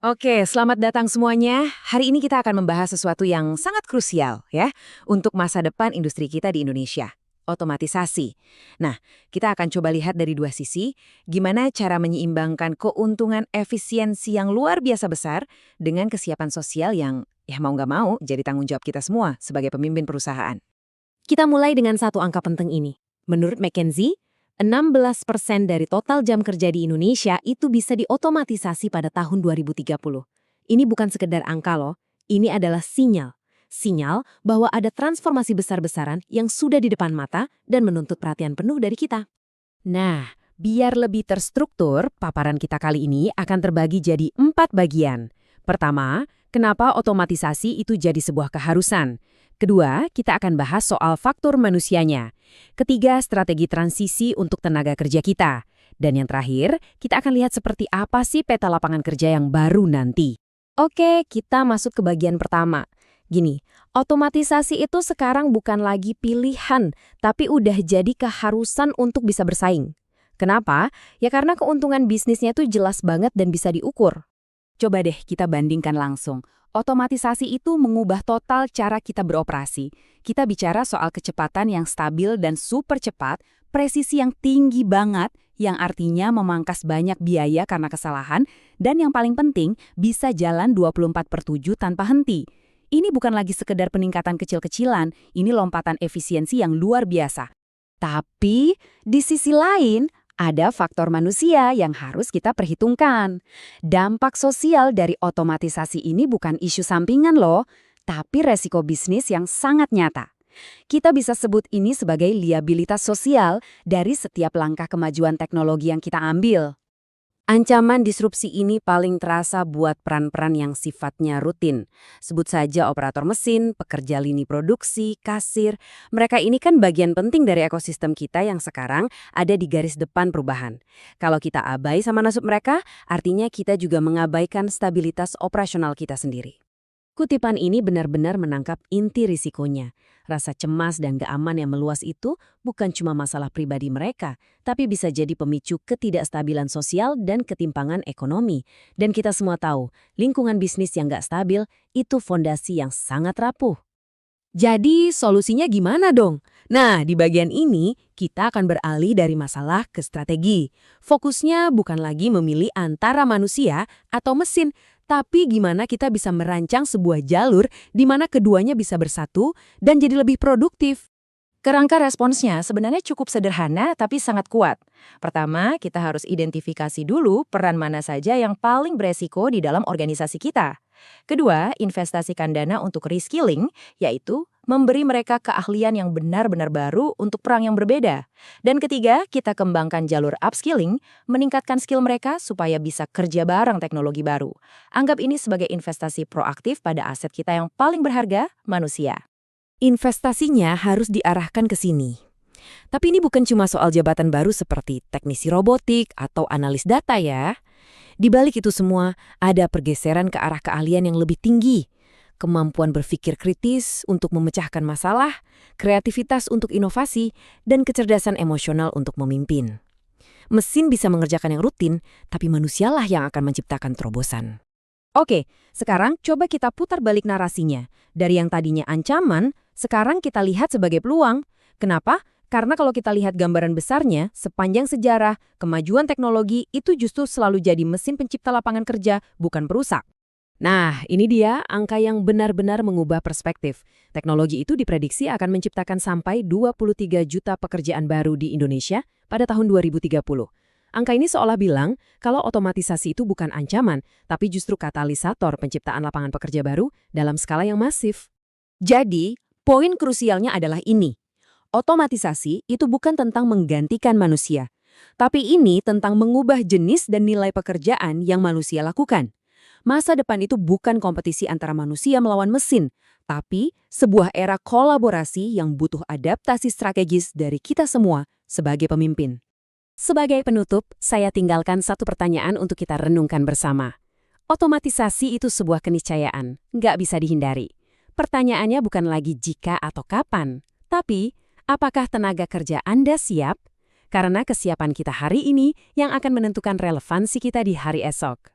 Oke, selamat datang semuanya. Hari ini kita akan membahas sesuatu yang sangat krusial ya untuk masa depan industri kita di Indonesia. Otomatisasi. Nah, kita akan coba lihat dari dua sisi, gimana cara menyeimbangkan keuntungan efisiensi yang luar biasa besar dengan kesiapan sosial yang ya mau nggak mau jadi tanggung jawab kita semua sebagai pemimpin perusahaan. Kita mulai dengan satu angka penting ini. Menurut McKinsey, 16% dari total jam kerja di Indonesia itu bisa diotomatisasi pada tahun 2030. Ini bukan sekedar angka loh, ini adalah sinyal. Sinyal bahwa ada transformasi besar-besaran yang sudah di depan mata dan menuntut perhatian penuh dari kita. Nah, biar lebih terstruktur, paparan kita kali ini akan terbagi jadi 4 bagian. Pertama, kenapa otomatisasi itu jadi sebuah keharusan. Kedua, kita akan bahas soal faktor manusianya. Ketiga, strategi transisi untuk tenaga kerja kita. Dan yang terakhir, kita akan lihat seperti apa sih peta lapangan kerja yang baru nanti. Oke, kita masuk ke bagian pertama. Gini, otomatisasi itu sekarang bukan lagi pilihan, tapi udah jadi keharusan untuk bisa bersaing. Kenapa? Ya karena keuntungan bisnisnya itu jelas banget dan bisa diukur. Coba deh kita bandingkan langsung. Otomatisasi itu mengubah total cara kita beroperasi. Kita bicara soal kecepatan yang stabil dan super cepat, presisi yang tinggi banget, yang artinya memangkas banyak biaya karena kesalahan, dan yang paling penting, bisa jalan 24/7 tanpa henti. Ini bukan lagi sekedar peningkatan kecil-kecilan, ini lompatan efisiensi yang luar biasa. Tapi, di sisi lain, ada faktor manusia yang harus kita perhitungkan. Dampak sosial dari otomatisasi ini bukan isu sampingan loh, tapi resiko bisnis yang sangat nyata. Kita bisa sebut ini sebagai liabilitas sosial dari setiap langkah kemajuan teknologi yang kita ambil. Ancaman disrupsi ini paling terasa buat peran-peran yang sifatnya rutin. Sebut saja operator mesin, pekerja lini produksi, kasir. Mereka ini kan bagian penting dari ekosistem kita yang sekarang ada di garis depan perubahan. Kalau kita abai sama nasib mereka, artinya kita juga mengabaikan stabilitas operasional kita sendiri. Kutipan ini benar-benar menangkap inti risikonya. Rasa cemas dan gak aman yang meluas itu bukan cuma masalah pribadi mereka, tapi bisa jadi pemicu ketidakstabilan sosial dan ketimpangan ekonomi. Dan kita semua tahu, lingkungan bisnis yang gak stabil itu fondasi yang sangat rapuh. Jadi, solusinya gimana dong? Nah, di bagian ini, kita akan beralih dari masalah ke strategi. Fokusnya bukan lagi memilih antara manusia atau mesin, tapi gimana kita bisa merancang sebuah jalur di mana keduanya bisa bersatu dan jadi lebih produktif. Kerangka responsnya sebenarnya cukup sederhana tapi sangat kuat. Pertama, kita harus identifikasi dulu peran mana saja yang paling beresiko di dalam organisasi kita. Kedua, investasikan dana untuk reskilling, yaitu memberi mereka keahlian yang benar-benar baru untuk perang yang berbeda. Dan ketiga, kita kembangkan jalur upskilling, meningkatkan skill mereka supaya bisa kerja bareng teknologi baru. Anggap ini sebagai investasi proaktif pada aset kita yang paling berharga, manusia. Investasinya harus diarahkan ke sini. Tapi ini bukan cuma soal jabatan baru seperti teknisi robotik atau analis data ya. Di balik itu semua, ada pergeseran ke arah keahlian yang lebih tinggi. Kemampuan berpikir kritis untuk memecahkan masalah, kreativitas untuk inovasi, dan kecerdasan emosional untuk memimpin. Mesin bisa mengerjakan yang rutin, tapi manusialah yang akan menciptakan terobosan. Oke, sekarang coba kita putar balik narasinya. Dari yang tadinya ancaman, sekarang kita lihat sebagai peluang. Kenapa? Karena kalau kita lihat gambaran besarnya, sepanjang sejarah, kemajuan teknologi itu justru selalu jadi mesin pencipta lapangan kerja, bukan perusak. Nah, ini dia angka yang benar-benar mengubah perspektif. Teknologi itu diprediksi akan menciptakan sampai 23 juta pekerjaan baru di Indonesia pada tahun 2030. Angka ini seolah bilang kalau otomatisasi itu bukan ancaman, tapi justru katalisator penciptaan lapangan pekerja baru dalam skala yang masif. Jadi, poin krusialnya adalah ini. Otomatisasi itu bukan tentang menggantikan manusia, tapi ini tentang mengubah jenis dan nilai pekerjaan yang manusia lakukan. Masa depan itu bukan kompetisi antara manusia melawan mesin, tapi sebuah era kolaborasi yang butuh adaptasi strategis dari kita semua sebagai pemimpin. Sebagai penutup, saya tinggalkan satu pertanyaan untuk kita renungkan bersama. Otomatisasi itu sebuah keniscayaan, nggak bisa dihindari. Pertanyaannya bukan lagi jika atau kapan, tapi apakah tenaga kerja Anda siap? Karena kesiapan kita hari ini yang akan menentukan relevansi kita di hari esok.